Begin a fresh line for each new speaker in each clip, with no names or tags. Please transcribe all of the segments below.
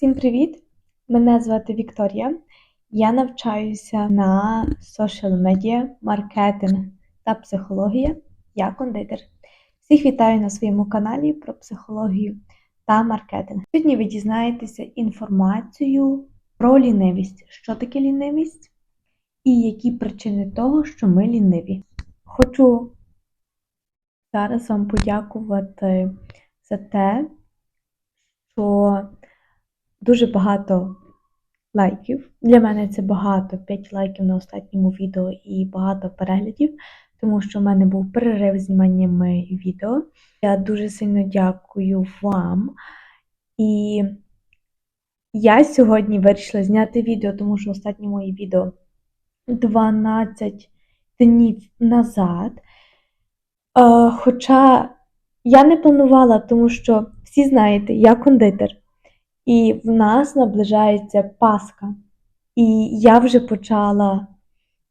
Всім привіт! Мене звати Вікторія. Я навчаюся на social media, маркетинг та психологія. Я кондитер. Всіх вітаю на своєму каналі про психологію та маркетинг. Сьогодні ви дізнаєтеся інформацію про лінивість. Що таке лінивість і які причини того, що ми ліниві. Хочу зараз вам подякувати за те, що дуже багато лайків. Для мене це багато, 5 лайків на останньому відео і багато переглядів, тому що в мене був перерив з зніманнями відео. Я дуже сильно дякую вам. І я сьогодні вирішила зняти відео, тому що останнє моє відео 12 днів назад. Хоча я не планувала, тому що всі знаєте, я кондитер. І в нас наближається Пасха. І я вже почала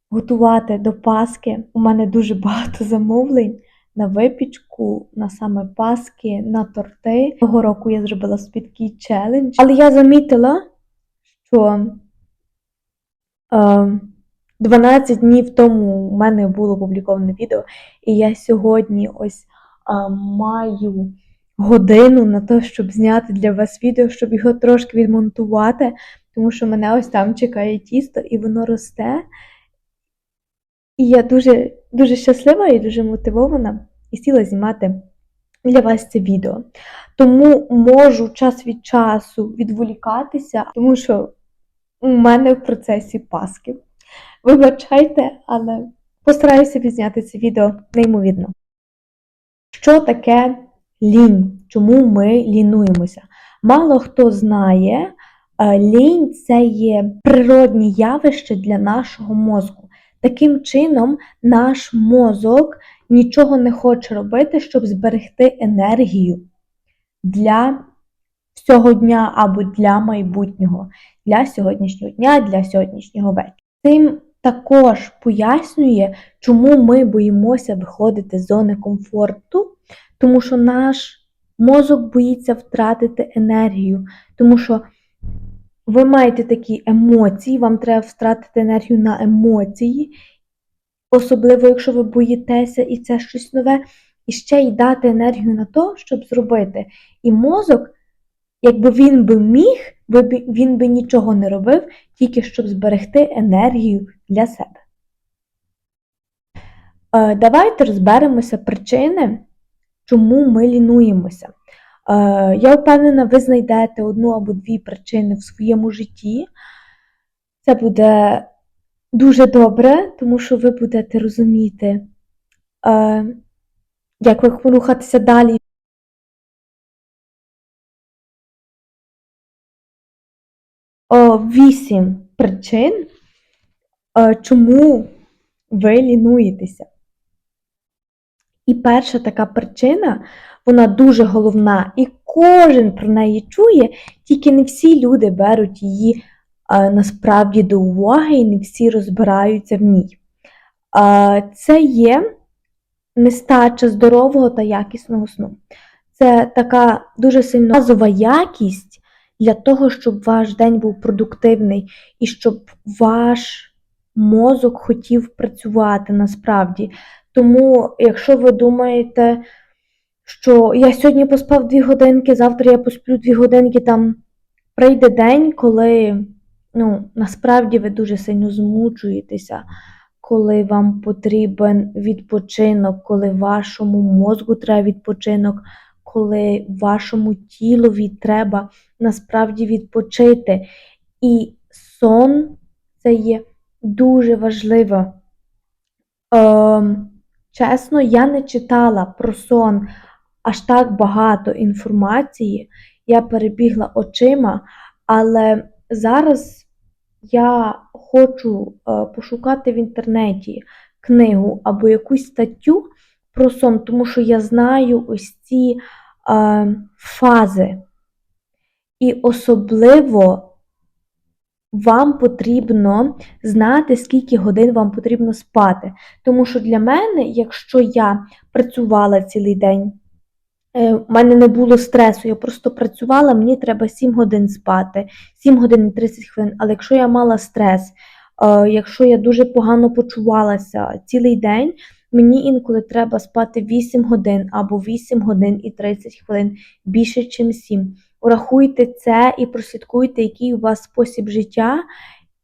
готувати до Пасхи. У мене дуже багато замовлень на випічку, на саме Пасхи, на торти. Того року я зробила собі такий челендж. Але я замітила, що 12 днів тому у мене було опубліковане відео, і я сьогодні ось маю годину на те, щоб зняти для вас відео, щоб його трошки відмонтувати, тому що мене ось там чекає тісто, і воно росте. І я дуже, дуже щаслива і дуже мотивована і сіла знімати для вас це відео. Тому можу час від часу відволікатися, тому що у мене в процесі Пасхи. Вибачайте, але постараюся відзняти це відео неймовірно. Що таке лінь? Чому ми лінуємося? Мало хто знає, лінь – це є природне явище для нашого мозку. Таким чином, наш мозок нічого не хоче робити, щоб зберегти енергію для всього дня або для майбутнього, для сьогоднішнього дня, для сьогоднішнього вечора. Цим також пояснює, чому ми боїмося виходити з зони комфорту, тому що наш мозок боїться втратити енергію, тому що ви маєте такі емоції, вам треба втратити енергію на емоції, особливо, якщо ви боїтеся і це щось нове, і ще й дати енергію на то, щоб зробити. І мозок, якби він би міг, він би нічого не робив, тільки щоб зберегти енергію для себе. Давайте розберемося причини, чому ми лінуємося. Я впевнена, ви знайдете одну або дві причини в своєму житті. Це буде дуже добре, тому що ви будете розуміти, як ви рухатися далі. Вісім причин, чому ви лінуєтеся. І перша така причина, вона дуже головна, і кожен про неї чує, тільки не всі люди беруть її насправді до уваги, і не всі розбираються в ній. Це є нестача здорового та якісного сну. Це така дуже сильна базова якість для того, щоб ваш день був продуктивний і щоб ваш мозок хотів працювати насправді. Тому, якщо ви думаєте, що я сьогодні поспав 2 годинки, завтра я посплю 2 годинки, там прийде день, коли насправді ви дуже сильно змучуєтеся, коли вам потрібен відпочинок, коли вашому мозку треба відпочинок, коли вашому тілові треба насправді відпочити. І сон – це є дуже важливо. Чесно, я не читала про сон аж так багато інформації, я перебігла очима, але зараз я хочу пошукати в інтернеті книгу або якусь статтю про сон, тому що я знаю ось ці фази. І особливо вам потрібно знати, скільки годин вам потрібно спати. Тому що для мене, якщо я працювала цілий день, У мене не було стресу, я просто працювала, мені треба 7 годин спати, 7 годин і 30 хвилин. Але якщо я мала стрес, якщо я дуже погано почувалася цілий день, мені інколи треба спати 8 годин або 8 годин і 30 хвилин, більше, ніж 7. Урахуйте це і прослідкуйте, який у вас спосіб життя,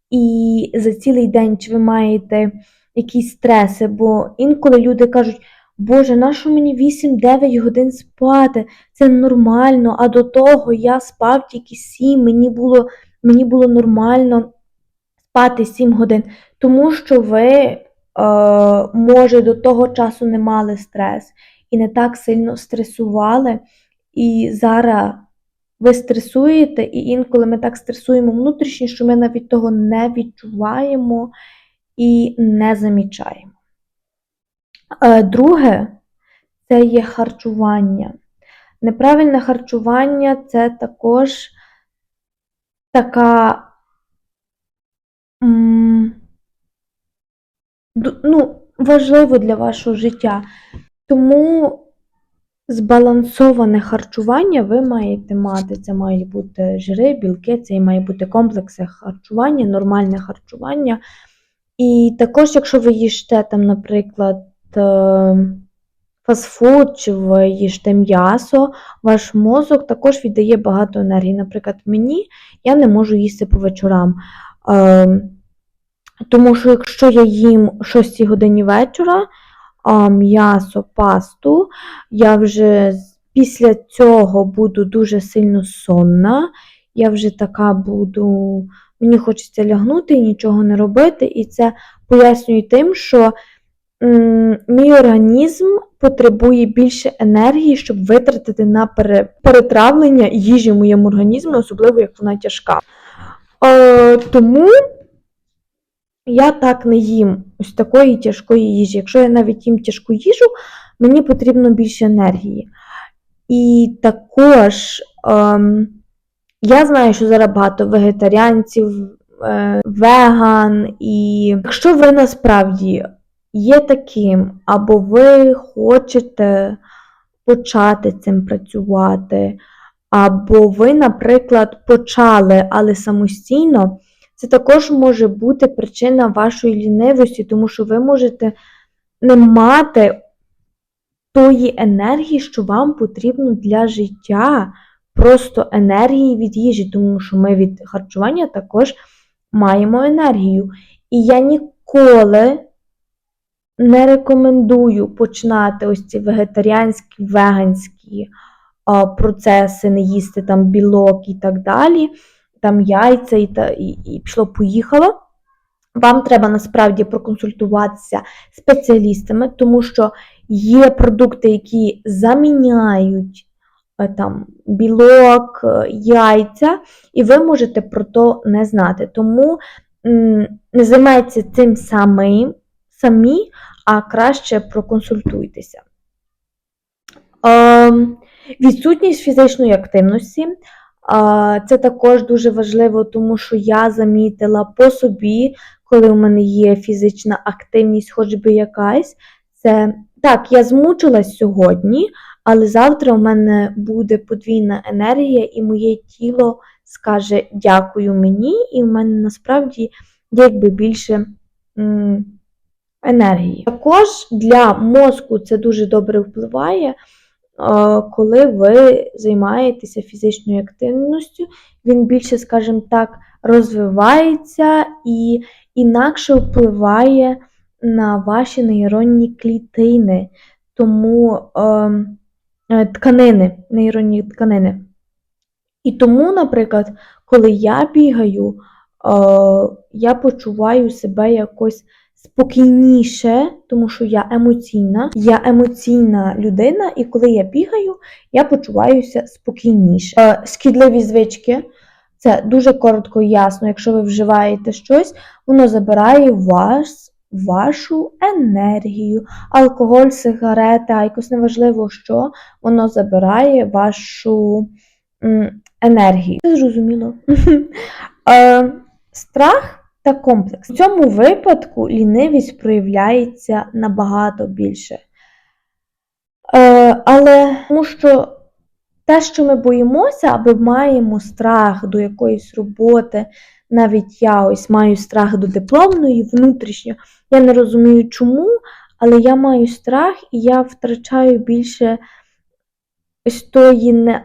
і за цілий день, чи ви маєте якісь стреси, бо інколи люди кажуть, Боже, нащо мені 8-9 годин спати? Це нормально, а до того я спав тільки 7, мені було нормально спати 7 годин, тому що ви, може, до того часу не мали стрес і не так сильно стресували, і зараз ви стресуєте, і інколи ми так стресуємо внутрішньо, що ми навіть того не відчуваємо і не замічаємо. Друге, це є харчування. Неправильне харчування – це також така, важливо для вашого життя. Тому збалансоване харчування ви маєте мати. Це мають бути жири, білки, це має бути комплекси харчування, нормальне харчування. І також, якщо ви їсте, там, наприклад, фастфуд, чи ви їсте м'ясо, ваш мозок також віддає багато енергії. Наприклад, я не можу їсти по вечорам. Тому що якщо я їм о 6 годині вечора м'ясо, пасту, я вже після цього буду дуже сильно сонна, я вже така буду, мені хочеться лягнути і нічого не робити, і це пояснює тим, що мій організм потребує більше енергії, щоб витратити на перетравлення їжі в моєму організмі, особливо як вона тяжка. Тому я так не їм ось такої тяжкої їжі. Якщо я навіть їм тяжку їжу, мені потрібно більше енергії. І також я знаю, що зараз багато вегетаріанців, веган, і якщо ви насправді є таким, або ви хочете почати цим працювати, або ви, наприклад, почали, але самостійно, це також може бути причина вашої лінивості, тому що ви можете не мати тої енергії, що вам потрібно для життя, просто енергії від їжі, тому що ми від харчування також маємо енергію. І я ніколи не рекомендую починати ось ці вегетаріанські, веганські процеси, не їсти там білок і так далі, там яйця і пішло-поїхало. Вам треба насправді проконсультуватися з спеціалістами, тому що є продукти, які заміняють там білок, яйця, і ви можете про то не знати. Тому не займайтеся цим самі, а краще проконсультуйтеся. Відсутність фізичної активності. Це також дуже важливо, тому що я замітила по собі, коли у мене є фізична активність, хоч би якась. Так, я змучилась сьогодні, але завтра у мене буде подвійна енергія, і моє тіло скаже «дякую мені», і в мене насправді якби більше енергії. Також для мозку це дуже добре впливає, коли ви займаєтеся фізичною активністю, він більше, скажімо так, розвивається і інакше впливає на ваші нейронні клітини, тому нейронні тканини. І тому, наприклад, коли я бігаю, я почуваю себе якось спокійніше, тому що я емоційна людина, і коли я бігаю, я почуваюся спокійніше. Шкідливі звички, це дуже коротко і ясно, якщо ви вживаєте щось, воно забирає вашу енергію. Алкоголь, сигарети, айкос, неважливо що, воно забирає вашу енергію. Це зрозуміло. Страх та комплекс. В цьому випадку лінивість проявляється набагато більше. Але тому що те, що ми боїмося, або маємо страх до якоїсь роботи, навіть я ось маю страх до дипломної внутрішньо, я не розумію чому, але я маю страх і я втрачаю більше ось тої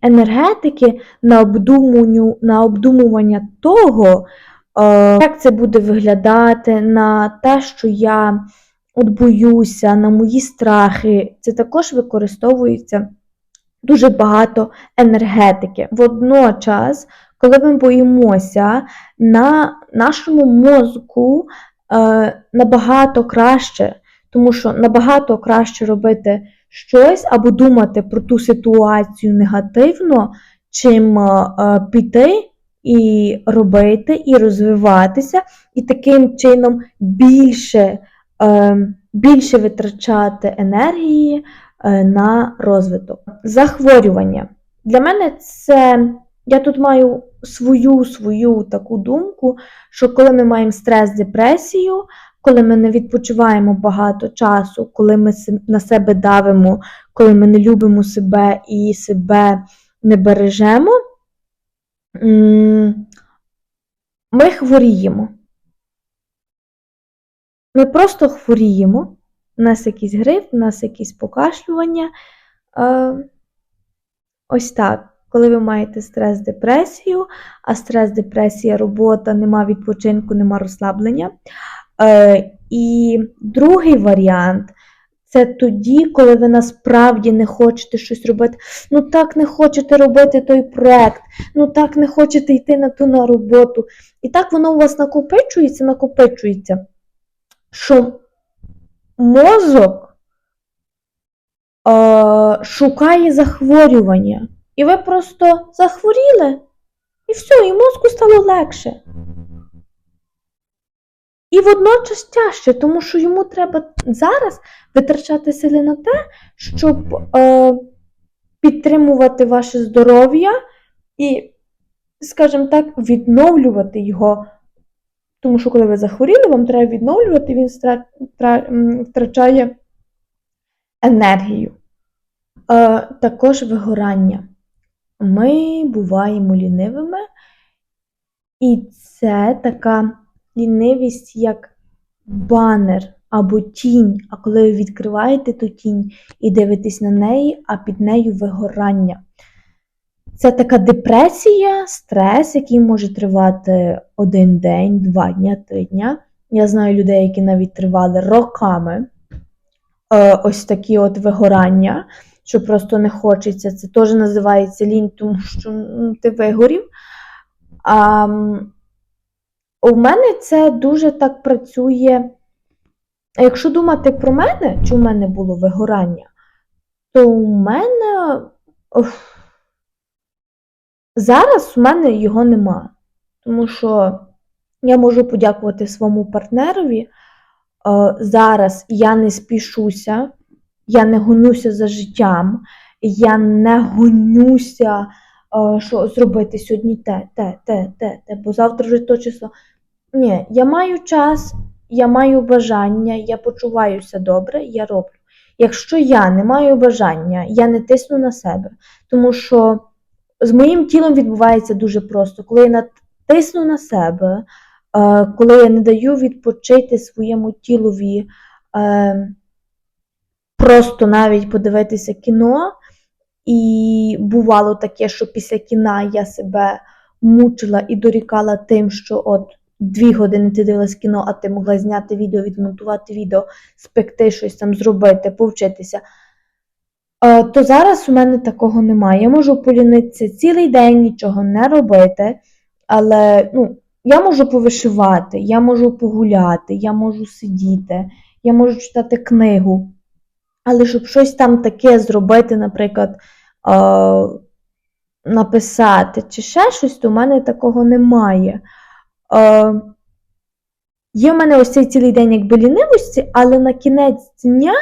енергетики на обдумування того, як це буде виглядати, на те, що я от боюся, на мої страхи. Це також використовується дуже багато енергетики. Водночас, коли ми боїмося, на нашому мозку набагато краще, тому що набагато краще робити щось або думати про ту ситуацію негативно, чим піти і робити, і розвиватися, і таким чином більше витрачати енергії на розвиток. Захворювання. Для мене це, я тут маю свою таку думку, що коли ми маємо стрес, депресію, коли ми не відпочиваємо багато часу, коли ми на себе давимо, коли ми не любимо себе і себе не бережемо, ми хворіємо. Ми просто хворіємо. У нас якийсь грип, у нас якісь покашлювання. Ось так. Коли ви маєте стрес, депресію, а стрес, депресія, робота, нема відпочинку, нема розслаблення. І другий варіант – це тоді, коли ви насправді не хочете щось робити. Ну так не хочете робити той проєкт, ну так не хочете йти на роботу. І так воно у вас накопичується, що мозок шукає захворювання. І ви просто захворіли, і все, і мозку стало легше. І водночас тяжче, тому що йому треба зараз витрачати сили на те, щоб підтримувати ваше здоров'я і, скажімо так, відновлювати його. Тому що коли ви захворіли, вам треба відновлювати, він втрачає енергію. Також вигорання. Ми буваємо лінивими, і це така лінивість, як банер або тінь. А коли ви відкриваєте ту тінь і дивитесь на неї, а під нею вигорання. Це така депресія, стрес, який може тривати 1 день, 2 дні, 3 дні. Я знаю людей, які навіть тривали роками. Ось такі от вигорання, що просто не хочеться. Це теж називається лінь, тому що ти вигорів. У мене це дуже так працює. Якщо думати про мене, чи у мене було вигорання, то у мене зараз у мене його нема. Тому що я можу подякувати своєму партнерові. Зараз я не спішуся, я не гонюся за життям, я не гонюся, що зробити сьогодні те, бо завтра вже то число. Ні, я маю час, я маю бажання, я почуваюся добре, я роблю. Якщо я не маю бажання, я не тисну на себе, тому що з моїм тілом відбувається дуже просто. Коли я натисну на себе, коли я не даю відпочити своєму тілові, просто навіть подивитися кіно, і бувало таке, що після кіна я себе мучила і дорікала тим, що от 2 години ти дивилась кіно, а ти могла зняти відео, відмонтувати відео, спекти щось там, зробити, повчитися. То зараз у мене такого немає. Я можу полінитися цілий день, нічого не робити, але я можу повишивати, я можу погуляти, я можу сидіти, я можу читати книгу. Але щоб щось там таке зробити, наприклад, написати чи ще щось, то в мене такого немає. Є в мене ось цей цілий день якби лінивості, але на кінець дня,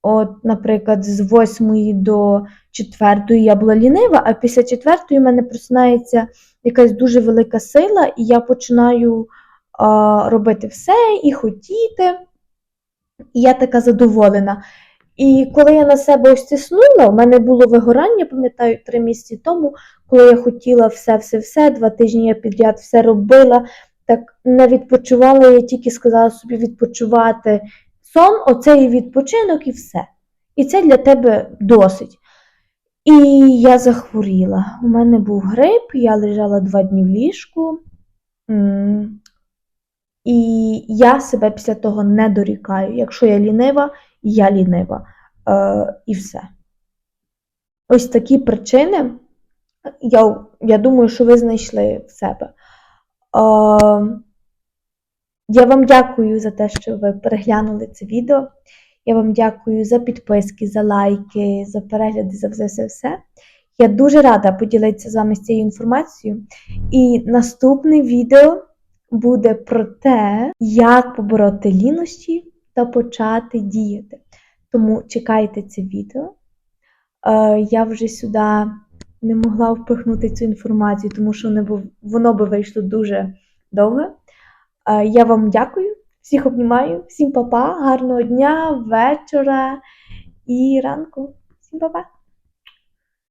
от, наприклад, з 8 до 4 я була лінива, а після 4 в мене просинається якась дуже велика сила, і я починаю робити все і хотіти, і я така задоволена. І коли я на себе ось тиснула, у мене було вигорання, пам'ятаю, 3 місяці тому, коли я хотіла все, 2 тижні я підряд все робила, так не відпочивала, я тільки сказала собі відпочивати сон, оце і відпочинок, і все. І це для тебе досить. І я захворіла. У мене був грип, я лежала 2 дні в ліжку. І я себе після того не дорікаю. Якщо я лінива. І все. Ось такі причини, я думаю, що ви знайшли в себе. Я вам дякую за те, що ви переглянули це відео. Я вам дякую за підписки, за лайки, за перегляди, за все. Я дуже рада поділитися з вами цією інформацією. І наступне відео буде про те, як побороти лінощі та почати діяти. Тому чекайте це відео. Я вже сюди не могла впихнути цю інформацію, тому що воно би вийшло дуже довго. Я вам дякую, всіх обнімаю, всім па-па, гарного дня, вечора і ранку. Всім па-па!